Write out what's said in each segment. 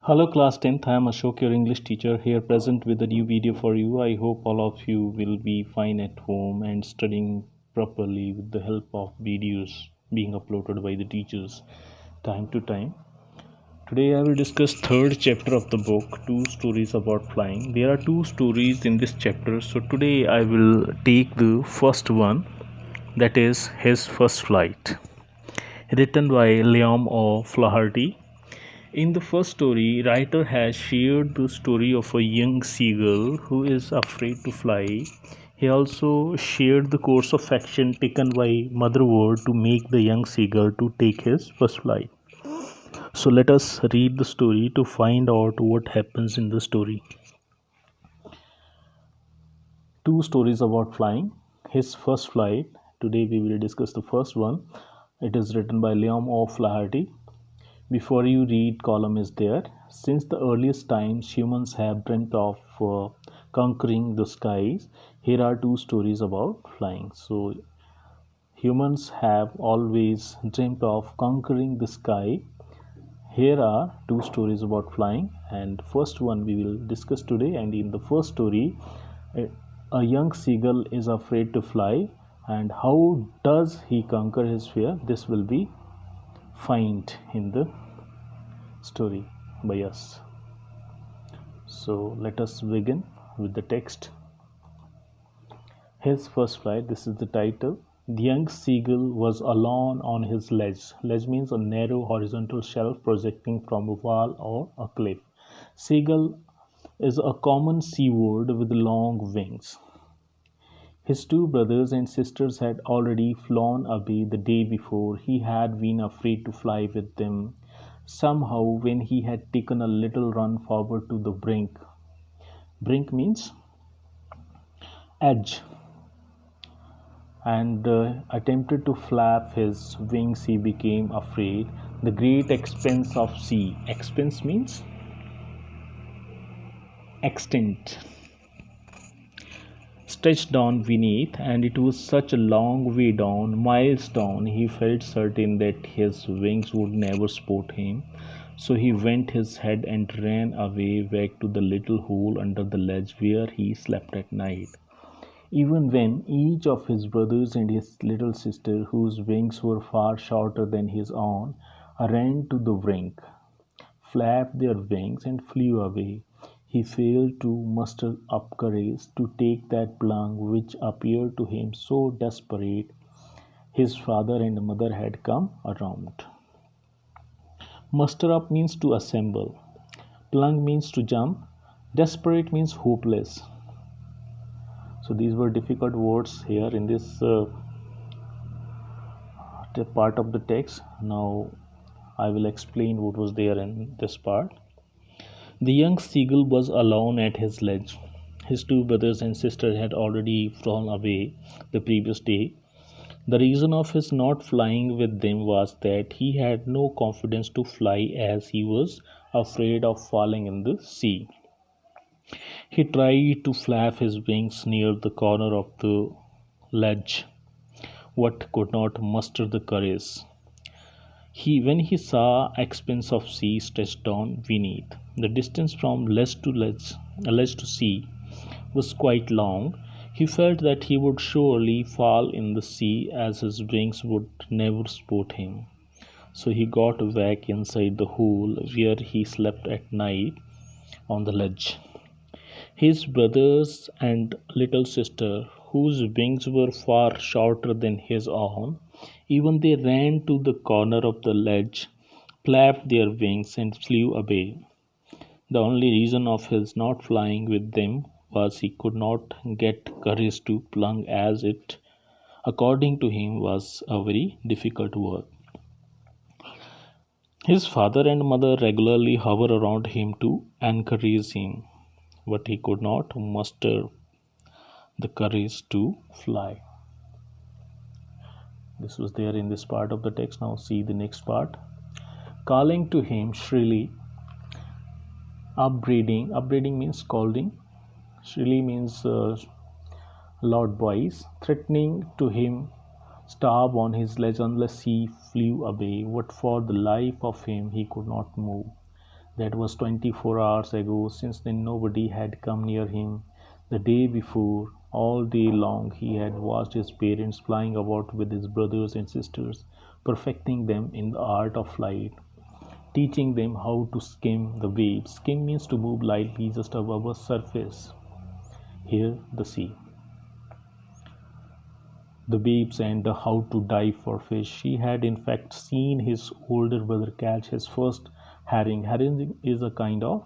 Hello class 10th, I am Ashok, your English teacher here present with a new video for you. I hope all of you will be fine at home and studying properly with the help of videos being uploaded by the teachers time to time. Today I will discuss third chapter of the book, Two Stories About Flying. There are two stories in this chapter, so today I will take the first one, that is His First Flight, written by Liam O'Flaherty. In the first story, writer has shared the story of a young seagull who is afraid to fly. He also shared the course of action taken by Mother Bird to make the young seagull to take his first flight. So let us read the story to find out what happens in the story. Two stories about flying. His first flight. Today we will discuss the first one. It is written by Liam O'Flaherty. Before you read, column is there. Since the earliest times, humans have dreamt of conquering the skies. Here are two stories about flying. So, humans have always dreamt of conquering the sky. Here are two stories about flying, and first one we will discuss today. And in the first story, a young seagull is afraid to fly, and how does he conquer his fear? This will be find in the story by us. So let us begin with the text. His first flight, this is the title. The young seagull was alone on his ledge. Ledge means a narrow horizontal shelf projecting from a wall or a cliff. Seagull is a common sea word with long wings. His two brothers and sisters had already flown away the day before. He had been afraid to fly with them. Somehow, when he had taken a little run forward to the brink means edge, and attempted to flap his wings, he became afraid. The great expanse of sea, expanse means extent, stretched down beneath, and it was such a long way down, miles down, he felt certain that his wings would never support him. So he bent his head and ran away back to the little hole under the ledge where he slept at night. Even when each of his brothers and his little sister, whose wings were far shorter than his own, ran to the brink, flapped their wings, and flew away, he failed to muster up courage to take that plunge which appeared to him so desperate. His father and mother had come around. Muster up means to assemble. Plunge means to jump. Desperate means hopeless. So these were difficult words here in this part of the text. Now I will explain what was there in this part. The young seagull was alone at his ledge. His two brothers and sisters had already flown away the previous day. The reason of his not flying with them was that he had no confidence to fly, as he was afraid of falling in the sea. He tried to flap his wings near the corner of the ledge, but could not muster the courage. When he saw expanse of sea stretched down beneath, the distance from ledge to sea was quite long. He felt that he would surely fall in the sea, as his wings would never support him. So he got back inside the hole where he slept at night on the ledge. His brothers and little sister, whose wings were far shorter than his own, even they ran to the corner of the ledge, flapped their wings, and flew away. The only reason of his not flying with them was he could not get courage to plunge, as it, according to him, was a very difficult work. His father and mother regularly hovered around him to encourage him, but he could not muster the courage to fly. This was there in this part of the text. Now see the next part. Calling to him shrilly, upbraiding. Upbraiding means scolding. Shrilly means loud voice. Threatening to him, starve on his ledge unless he flew away. But for the life of him he could not move. That was 24 hours ago. Since then, nobody had come near him. The day before, all day long, he had watched his parents flying about with his brothers and sisters, perfecting them in the art of flight, teaching them how to skim the waves. Skim means to move lightly just above a surface. Here, the sea. The waves and how to dive for fish. He had in fact seen his older brother catch his first herring. Herring is a kind of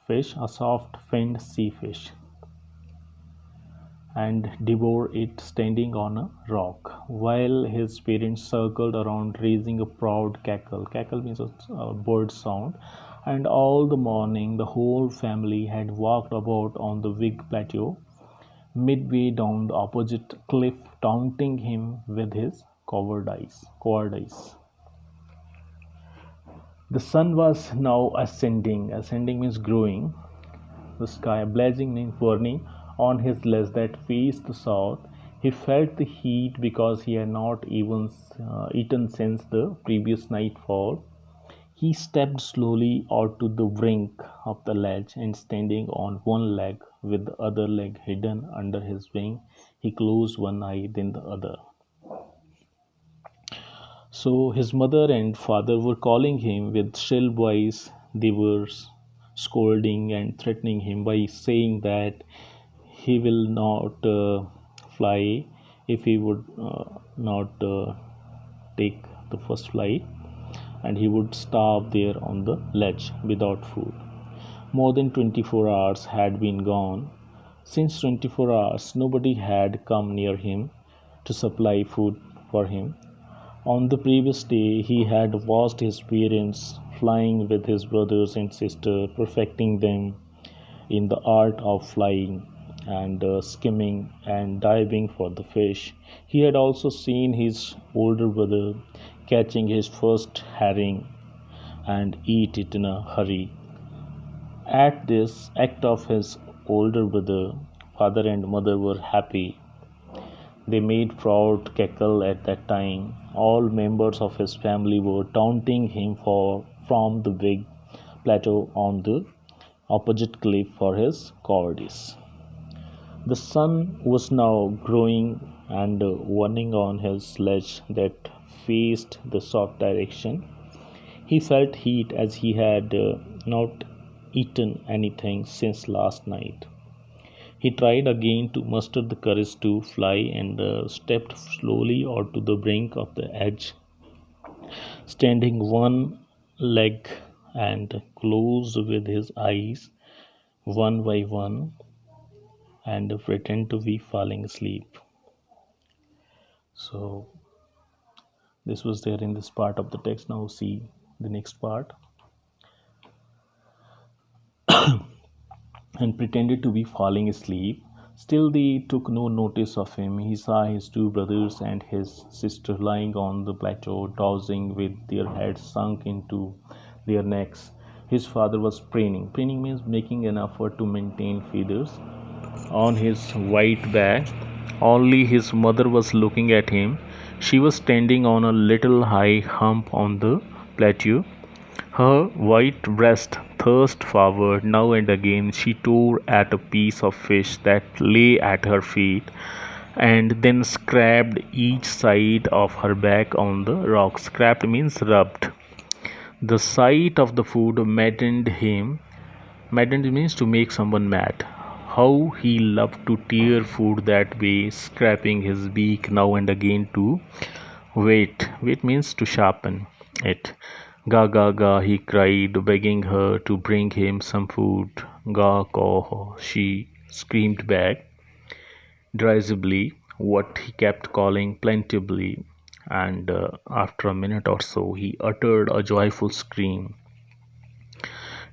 fish, a soft finned sea fish, and devour it standing on a rock, while his parents circled around raising a proud cackle. Cackle means a bird sound. And all the morning the whole family had walked about on the big plateau, midway down the opposite cliff, taunting him with his cowardice. The sun was now ascending. Ascending means growing. The sky blazing means burning on his ledge that faced the south. He felt the heat because he had not even eaten since the previous nightfall. He stepped slowly out to the brink of the ledge, and standing on one leg with the other leg hidden under his wing, he closed one eye, then the other. So his mother and father were calling him with shrill voice. They were scolding and threatening him by saying that he will not fly if he would not take the first flight, and he would starve there on the ledge without food. More than 24 hours had been gone. Since 24 hours, nobody had come near him to supply food for him. On the previous day, he had watched his parents flying with his brothers and sisters, perfecting them in the art of flying and skimming and diving for the fish. He had also seen his older brother catching his first herring and eat it in a hurry. At this act of his older brother, father and mother were happy. They made proud cackle at that time. All members of his family were taunting him from the big plateau on the opposite cliff for his cowardice. The sun was now growing and warning on his sledge that faced the south direction. He felt heat as he had not eaten anything since last night. He tried again to muster the courage to fly and stepped slowly out to the brink of the edge, standing one leg and closed with his eyes one by one, and pretend to be falling asleep. So this was there in this part of the text. Now see the next part. And pretended to be falling asleep. Still they took no notice of him. He saw his two brothers and his sister lying on the plateau, dozing with their heads sunk into their necks. His father was preening. Preening means making an effort to maintain feathers on his white back. Only his mother was looking at him. She was standing on a little high hump on the plateau. Her white breast thrust forward. Now and again she tore at a piece of fish that lay at her feet, and then scraped each side of her back on the rock. Scraped means rubbed. The sight of the food maddened him. Maddened means to make someone mad. How he loved to tear food that way, scraping his beak now and again to wait. Wait means to sharpen it. Ga ga ga, he cried, begging her to bring him some food. Ga caw, she screamed back derisively, what he kept calling plaintively, and after a minute or so he uttered a joyful scream.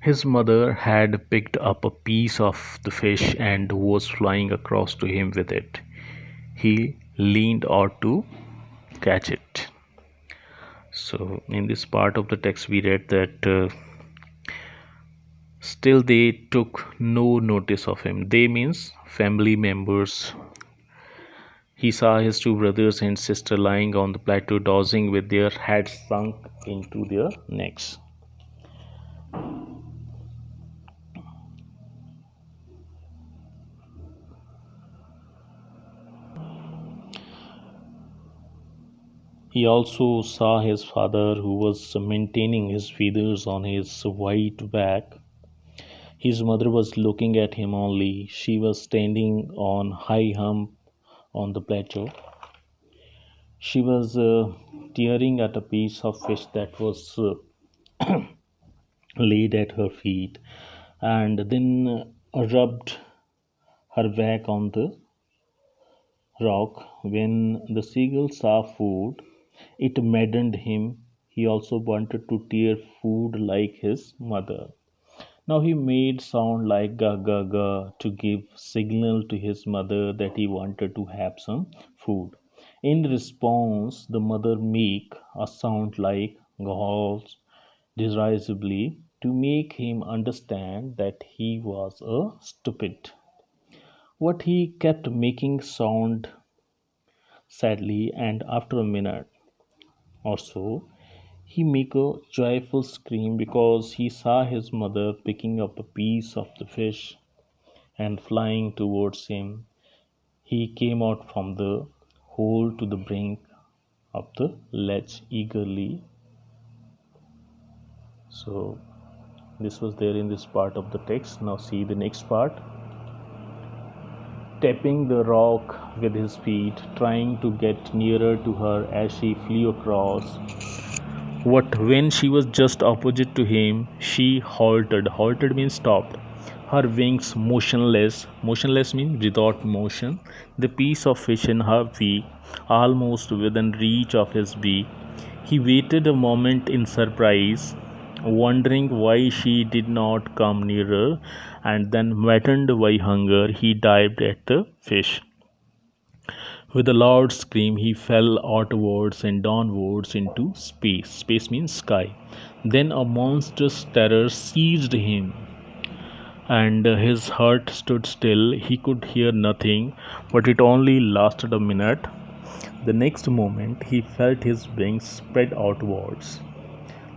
His mother had picked up a piece of the fish and was flying across to him with it. He leaned out to catch it. So in this part of the text we read that still they took no notice of him. They means family members. He saw his two brothers and sister lying on the plateau, dozing with their heads sunk into their necks. He also saw his father, who was maintaining his feathers on his white back. His mother was looking at him only. She was standing on high hump on the plateau. She was tearing at a piece of fish that was laid at her feet, and then rubbed her back on the rock. When the seagull saw food, it maddened him. He also wanted to tear food like his mother. Now he made sound like ga ga ga to give signal to his mother that he wanted to have some food. In response, the mother make a sound like growls derisively to make him understand that he was a stupid. What he kept making sound sadly, and after a minute or so, he make a joyful scream because he saw his mother picking up a piece of the fish and flying towards him. He came out from the hole to the brink of the ledge eagerly. So, this was there in this part of the text. Now, see the next part. Tapping the rock with his feet, trying to get nearer to her as she flew across. What when she was just opposite to him, she halted. Halted means stopped. Her wings motionless. Motionless means without motion. The piece of fish in her beak, almost within reach of his beak. He waited a moment in surprise, wondering why she did not come nearer, and then, maddened by hunger, he dived at the fish. With a loud scream, he fell outwards and downwards into space. Space means sky. Then a monstrous terror seized him, and his heart stood still. He could hear nothing, but it only lasted a minute. The next moment, he felt his wings spread outwards.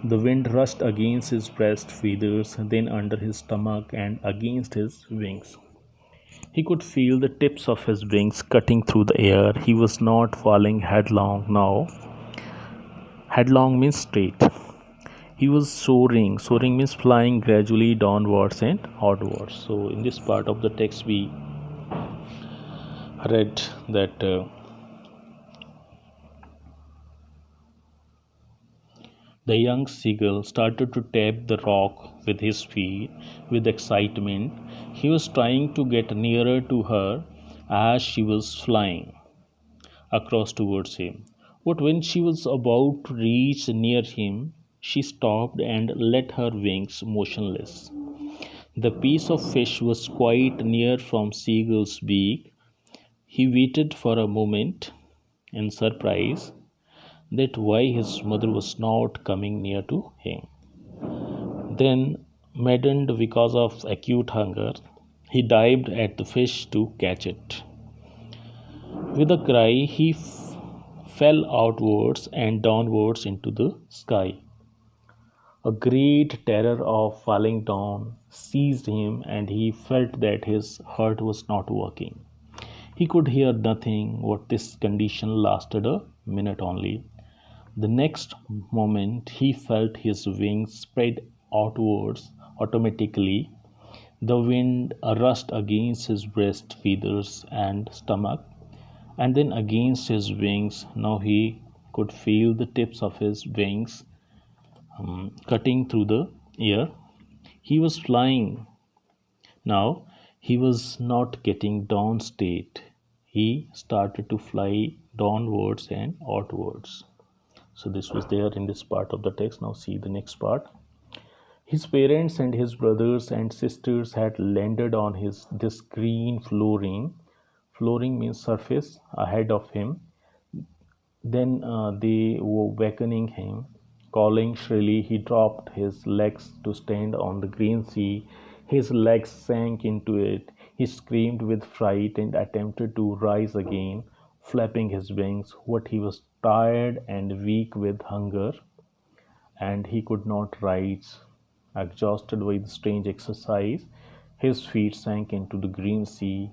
The wind rushed against his breast feathers, then under his stomach and against his wings. He could feel the tips of his wings cutting through the air. He was not falling headlong now. Headlong means straight. He was soaring. Soaring means flying gradually downwards and outwards. So, in this part of the text, we read that the young seagull started to tap the rock with his feet with excitement. He was trying to get nearer to her as she was flying across towards him. But when she was about to reach near him, she stopped and let her wings motionless. The piece of fish was quite near from Seagull's beak. He waited for a moment in surprise that why his mother was not coming near to him. Then, maddened because of acute hunger, he dived at the fish to catch it. With a cry, he fell outwards and downwards into the sky. A great terror of falling down seized him, and he felt that his heart was not working. He could hear nothing, but this condition lasted a minute only. The next moment, he felt his wings spread outwards automatically. The wind rushed against his breast feathers and stomach, and then against his wings. Now he could feel the tips of his wings cutting through the air. He was flying. Now he was not getting down straight. He started to fly downwards and outwards. So this was there in this part of the text. Now see the next part. His parents and his brothers and sisters had landed on his this green flooring. Flooring means surface ahead of him. Then they were beckoning him, calling shrilly. He dropped his legs to stand on the green sea. His legs sank into it. He screamed with fright and attempted to rise again, flapping his wings. But he was tired and weak with hunger, and he could not rise. Exhausted by the strange exercise, his feet sank into the green sea,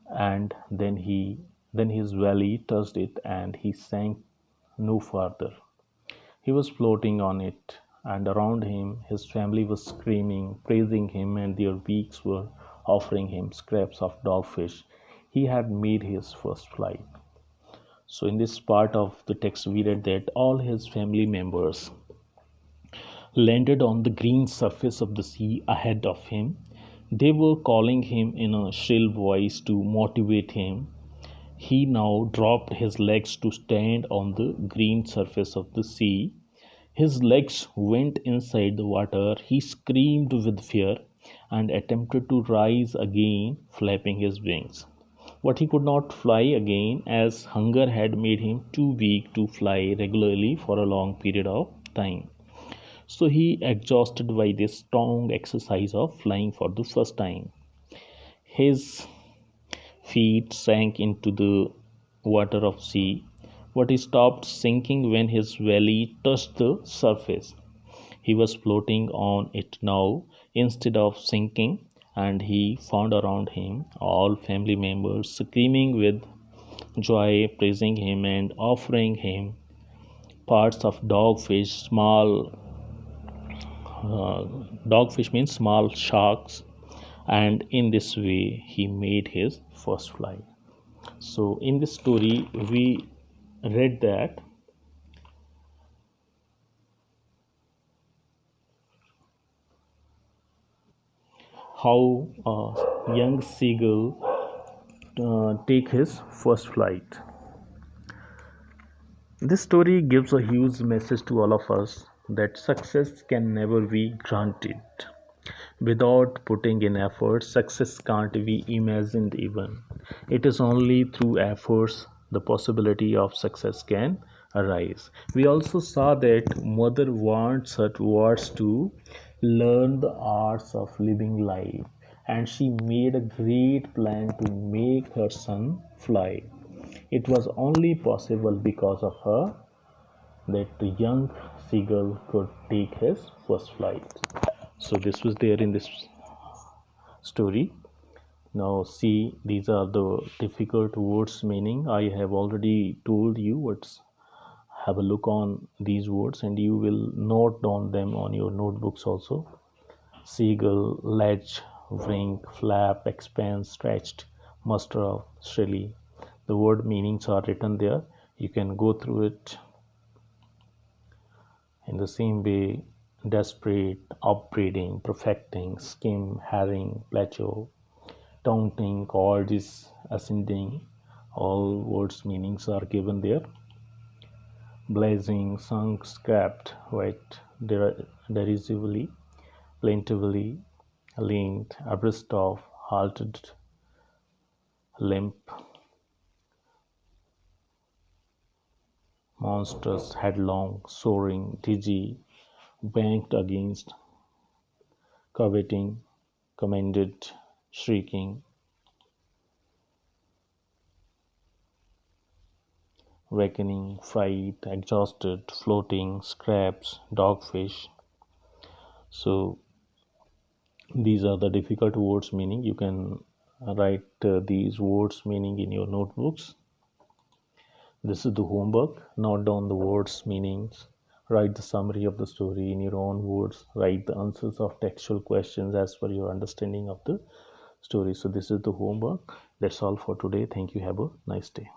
and then his belly touched it, and he sank no farther. He was floating on it, and around him his family was screaming, praising him, and their beaks were offering him scraps of dogfish. He had made his first flight. So, in this part of the text, we read that all his family members landed on the green surface of the sea ahead of him. They were calling him in a shrill voice to motivate him. He now dropped his legs to stand on the green surface of the sea. His legs went inside the water. He screamed with fear and attempted to rise again, flapping his wings. But he could not fly again, as hunger had made him too weak to fly regularly for a long period of time. So he exhausted by this strong exercise of flying for the first time. His feet sank into the water of sea, but he stopped sinking when his belly touched the surface. He was floating on it now instead of sinking, and he found around him all family members screaming with joy, praising him and offering him parts of dogfish. Dogfish means small sharks, and in this way he made his first flight. So in this story we read that how a young seagull take his first flight. This story gives a huge message to all of us that success can never be granted. Without putting in effort, success can't be imagined even. It is only through efforts the possibility of success can arise. We also saw that mother wants her towards to learn the arts of living life, and she made a great plan to make her son fly. It was only possible because of her that the young seagull could take his first flight. So this was there in this story. Now see, these are the difficult words meaning. I have already told you what's. Have a look on these words and you will note down them on your notebooks also. Seagull, ledge, wing, flap, expand, stretched, muster of, shrilly. The word meanings are written there. You can go through it. In the same way, desperate, upbraiding, perfecting, skim, herring, plateau, taunting, gorgeous, ascending, all words meanings are given there. Blazing, sunk, scrapped, wet, derisively, plaintively, linked, abreast of, halted, limp, monstrous, headlong, soaring, dizzy, banked against, coveting, commended, shrieking, awakening, fright, exhausted, floating, scraps, dogfish. So these are the difficult words meaning. You can write these words meaning in your notebooks. This is the homework. Note down the words meanings. Write the summary of the story in your own words. Write the answers of textual questions as per your understanding of the story. So this is the homework. That's all for today. Thank you. Have a nice day.